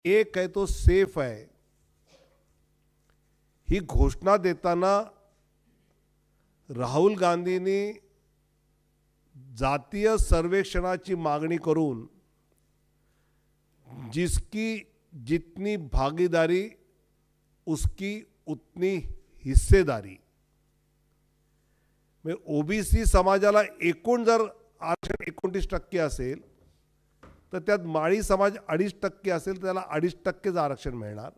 एक है तो सेफ आहे ही घोषणा देताना राहुल गांधींनी जातीय सर्वेक्षणाची मागणी करून जिसकी जितनी भागीदारी उसकी उतनी हिस्सेदारी में ओबीसी समाजाला एकूण जर आरक्षण 29% असेल तर त्यात माळी समाज 2.5% असेल तर त्याला 2.5% आरक्षण मिळणार.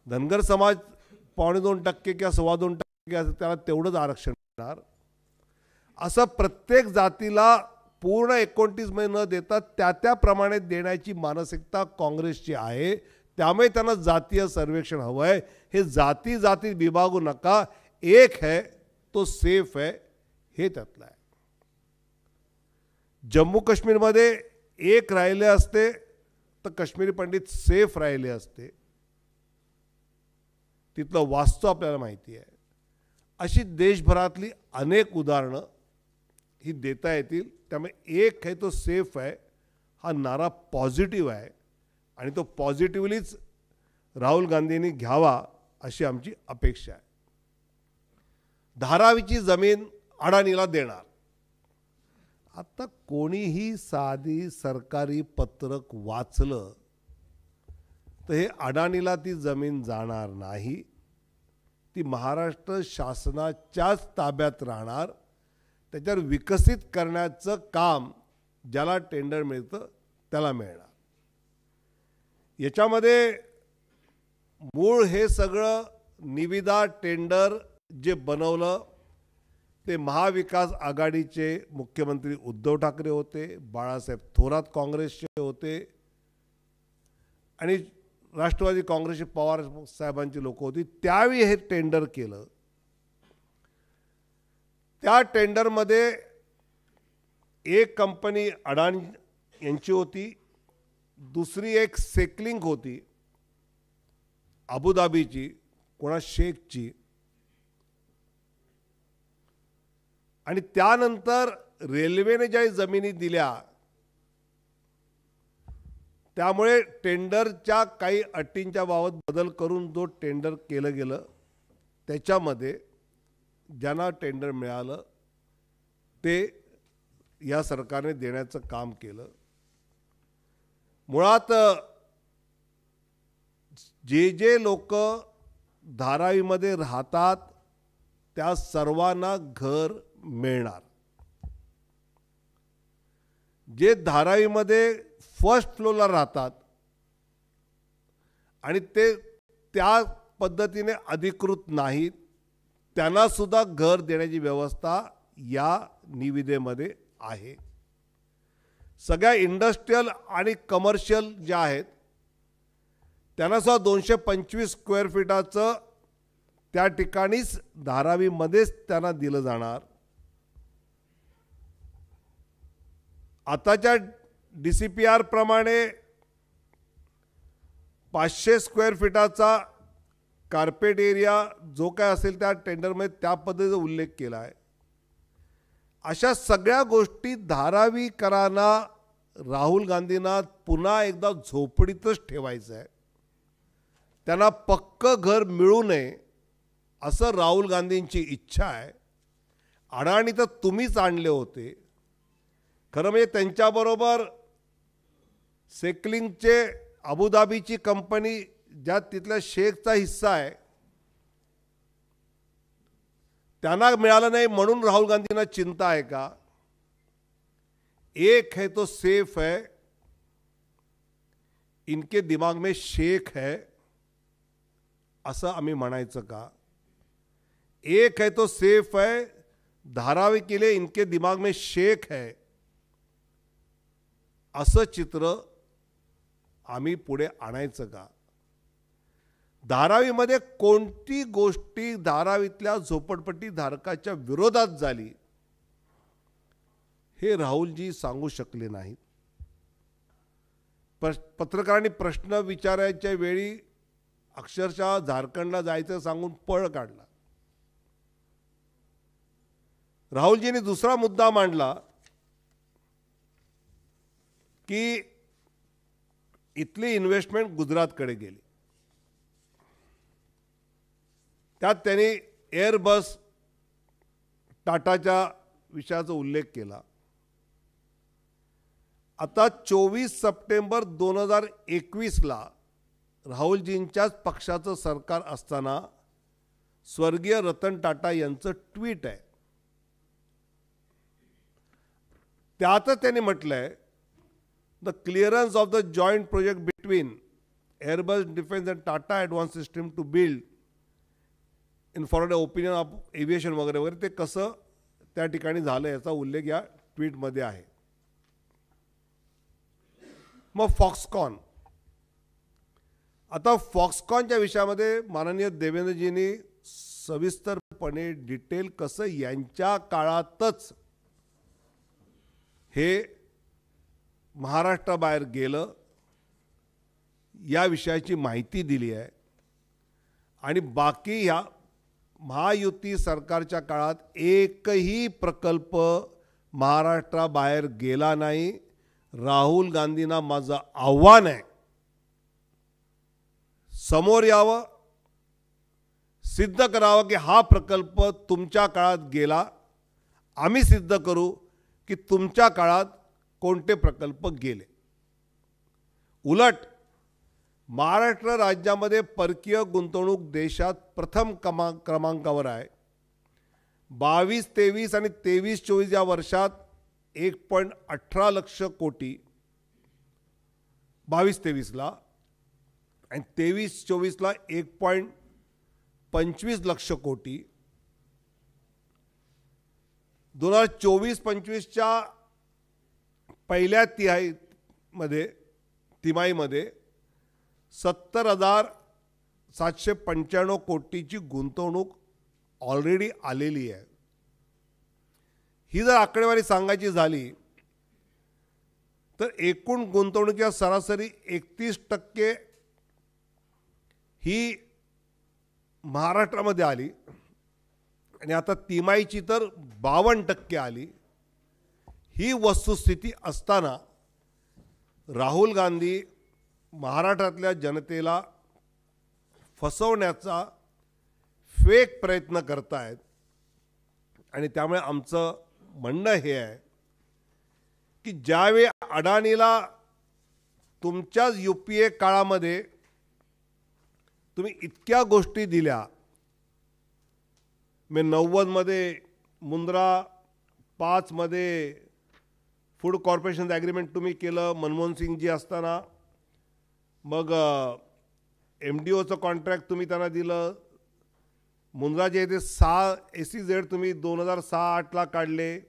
धनगर समाज 2.25% किंवा 2.25% असेल त्याला तेवढंच आरक्षण मिळणार. असं प्रत्येक जातीला पूर्ण 29 मध्ये न देता त्याप्रमाणे देण्याची मानसिकता काँग्रेसची आहे. त्यामुळे त्यांना जातीय सर्वेक्षण हवं आहे. हे जाती जाती विभागू नका, एक है तो सेफ है हे त्यातलं आहे. जम्मू काश्मीरमध्ये एक राहिले असते तर काश्मीरी पंडित सेफ राहिले असते. तिथलं वास्तव आपल्याला माहिती आहे. अशी देशभरातली अनेक उदाहरणं ही देता येतील. त्यामुळे एक है तो सेफ आहे हा नारा पॉझिटिव्ह आहे आणि तो पॉझिटिव्हलीच राहुल गांधींनी घ्यावा अशी आमची अपेक्षा आहे. धारावीची जमीन अडाणीला देणार. आता कोणीही साधी सरकारी पत्रक वाचलं तर हे अडाणीला ती जमीन जाणार नाही. ती महाराष्ट्र शासनाच्याच ताब्यात राहणार. त्याच्यावर विकसित करण्याचं काम ज्याला टेंडर मिळतं त्याला मिळणार. याच्यामध्ये मूळ हे सगळं निविदा टेंडर जे बनवलं ते महाविकास आघाडीचे मुख्यमंत्री उद्धव ठाकरे होते, बाळासाहेब थोरात काँग्रेसचे होते आणि राष्ट्रवादी काँग्रेसचे पवार साहेबांची लोक होती. त्यावेळी हे टेंडर केलं. त्या टेंडरमध्ये एक कंपनी अडाणी यांची होती, दुसरी एक सेकलिंग होती अबुधाबीची, कोणा शेखची, आणि त्यानंतर रेल्वेने ज्या जमिनी दिल्या त्यामुळे टेंडरच्या काही अटींच्या बाबत बदल करून जो टेंडर केलं गेलं त्याच्यामध्ये ज्यांना टेंडर मिळालं ते या सरकारने देण्याचं काम केलं. मुळात जे लोक धारावीमध्ये राहतात त्या सर्वांना घर मिळणार. जे धारावीमध्ये फर्स्ट फ्लोरला राहतात आणि ते त्या पद्धतीने अधिकृत नाहीत त्यांना सुद्धा घर देण्याची व्यवस्था या निविदेमध्ये आहे. सगळ्या इंडस्ट्रियल आणि कमर्शियल ज्या आहेत त्यांना सुद्धा 225 स्क्वेअर फीटाचं त्या ठिकाणीच धारावीमध्येच त्यांना दिलं जाणार. आताच्या DCPR प्रमाणे 500 स्क्वेअर फीटाचा कार्पेट एरिया जो काय असेल त्या टेंडरमध्ये त्या पद्धतीचा उल्लेख केला आहे. अशा सगळ्या गोष्टी धारावीकरांना राहुल गांधींना पुन्हा एकदा झोपडीतच ठेवायचं आहे. त्यांना पक्कं घर मिळू नये असं राहुल गांधींची इच्छा आहे. अडाणी तर तुम्हीच आणले होते. खरं म्हणजे त्यांच्याबरोबर सेकलिंगचे अबुधाबीची कंपनी ज्यात तिथल्या शेखचा हिस्सा आहे त्यांना मिळालं नाही म्हणून राहुल गांधींना चिंता आहे का? एक है तो सेफ है, इनके दिमाग में शेख है असं आम्ही म्हणायचं का? एक है तो सेफ है, धारावी के लिए इनके दिमाग में शेख है असं चित्र आम्ही पुढे आणायचं का? धारावीमध्ये कोणती गोष्टी धारावीतल्या झोपडपट्टी धारकाच्या विरोधात झाली हे राहुलजी सांगू शकले नाहीत. पत्रकारांनी प्रश्न विचारायच्या वेळी अक्षरशः झारखंडला जायचं सांगून पळ काढला. राहुलजींनी दुसरा मुद्दा मांडला की इथली इन्व्हेस्टमेंट गुजरातकडे गेली. त्यात त्यांनी एअरबस टाटाच्या विषयाचा उल्लेख केला. आता 24 सप्टेंबर 2021ला राहुलजींच्याच पक्षाचं सरकार असताना स्वर्गीय रतन टाटा यांचं ट्विट आहे. त्यातच त्यांनी म्हटलंय, the clearance of the joint project between Airbus defence and Tata advance system to build in forward opinion of aviation वगैरे वगैरे ते कसं त्या ठिकाणी झालं याचा उल्लेख या ट्विटमध्ये आहे. मग फॉक्सकॉन. आता फॉक्सकॉनच्या विषयामध्ये माननीय देवेंद्रजींनी सविस्तरपणे डिटेल कसं यांच्या काळातच हे महाराष्ट्राबाहेर गेलं या विषयाची माहिती दिली आहे. आणि बाकी ह्या महायुती सरकारच्या काळात एकही प्रकल्प महाराष्ट्राबाहेर गेला नाही. राहुल गांधींना माझं आव्हान आहे, समोर यावं, सिद्ध करावं की हा प्रकल्प तुमच्या काळात गेला. आम्ही सिद्ध करू की तुमच्या काळात कोणते प्रकल्प गेले. उलट महाराष्ट्र राज्यामध्ये परकीय गुंतवणूक देशात प्रथम क्रमांकावर आहे. 22-23 आणि 23-24 या वर्षात 1.18 लक्ष कोटी 22-23ला आणि 23-24ला 1.25 लक्ष कोटी. 2024-25च्या पहिल्या तिमाहीमध्ये 70,795 कोटीची गुंतवणूक ऑलरेडी आलेली आहे. ही जर आकडेवारी सांगायची झाली तर एकूण गुंतवणुकीच्या सरासरी 31% ही महाराष्ट्रामध्ये आली आणि आता तिमाहीची तर 52% आली. ही वस्तुस्थिती असताना राहुल गांधी महाराष्ट्रातल्या जनतेला फसवण्याचा फेक प्रयत्न करतायत. आणि त्यामुळे आमचं म्हणणं हे आहे की ज्यावेळी अडाणीला तुमच्याच UPA काळामध्ये तुम्ही इतक्या गोष्टी दिल्या, 90मध्ये मुंद्रा, 5मध्ये फूड कॉर्पोरेशन ॲग्रीमेंट तुम्ही केलं मनमोहन सिंगजी असताना. मग MDOचं कॉन्ट्रॅक्ट तुम्ही त्यांना दिलं. मुंद्राचे इथे 6 SEZ तुम्ही 2006-08ला काढले.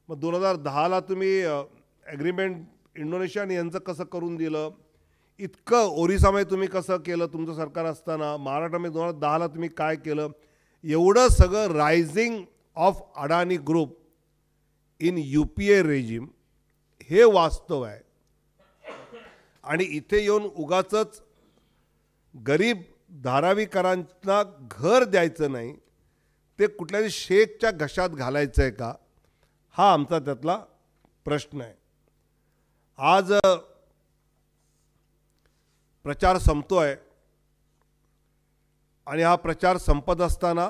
मग 2010ला तुम्ही ॲग्रीमेंट इंडोनेशिया आणि यांचं कसं करून दिलं. इतकं ओरिसामध्ये तुम्ही कसं केलं तुमचं सरकार असताना. महाराष्ट्रामध्ये 2010ला तुम्ही काय केलं. एवढं सगळं rising of Adani group in UPA regime हे वास्तव आहे. आणि इथे येऊन उगाचच गरीब धारावीकरांना घर द्यायचं नाही, ते कुठल्याही शेखच्या घशात घालायचं आहे का, हा आमचा त्यातला प्रश्न आहे. आज प्रचार संपतोय आणि हा प्रचार संपत असताना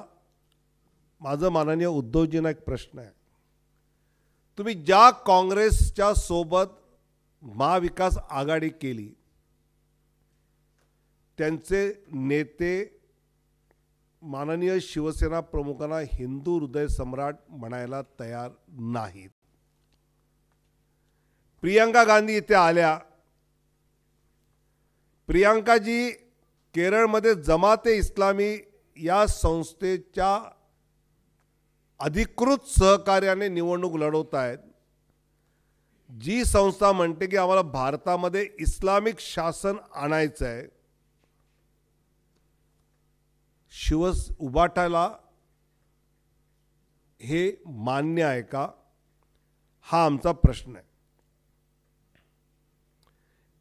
माझं माननीय उद्धवजींना एक प्रश्न आहे. तुम्ही ज्या काँग्रेसच्या सोबत महाविकास आघाडी केली त्यांचे नेते माननीय शिवसेना प्रमुखांना हिंदू हृदय सम्राट म्हणायला तयार नाहीत. प्रियंका गांधी इथे आल्या. प्रियंकाजी केरळमध्ये जमाते इस्लामी या संस्थेच्या अधिकृत सहकार्याने निवडणूक लढवत आहेत. जी संस्था म्हणते की आम्हाला भारतामध्ये इस्लामिक शासन आणायचं आहे. उबाटाला हे मान्य आहे का, हा आमचा प्रश्न आहे.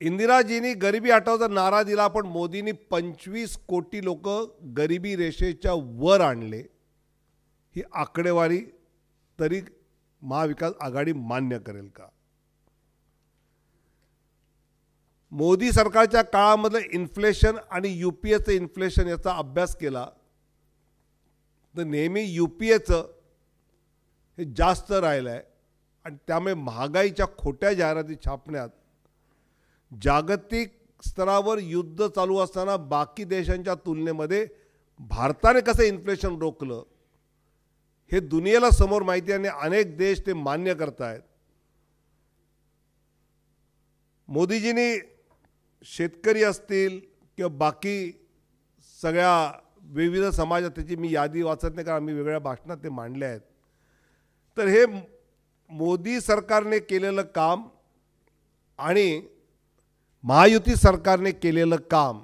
इंदिराजींनी गरिबी हटावचा नारा दिला, पण मोदींनी 25 कोटी लोक गरिबी रेषेच्या वर आणले. ही आकडेवारी तरी महाविकास आघाडी मान्य करेल का. मोदी सरकारच्या काळामधलं इन्फ्लेशन आणि UPAचं इन्फ्लेशन याचा अभ्यास केला तर नेहमी UPAचं हे जास्त राहिलं आहे आणि त्यामुळे महागाईच्या खोट्या जाहिराती छापण्यात जागतिक स्तरावर युद्ध चालू असताना बाकी देशांच्या तुलनेमध्ये भारताने कसं इन्फ्लेशन रोखलं हे दुनियेला समोर माहिती आहे आणि अनेक देश ते मान्य करतायत. मोदीजींनी शेतकरी असतील किंवा बाकी सगळ्या विविध समाजात, त्याची मी यादी वाचत नाही कारण आम्ही वेगळ्या भाषणात ते मांडले आहेत. तर हे मोदी सरकारने केलेलं काम आणि महायुती सरकारने केलेलं काम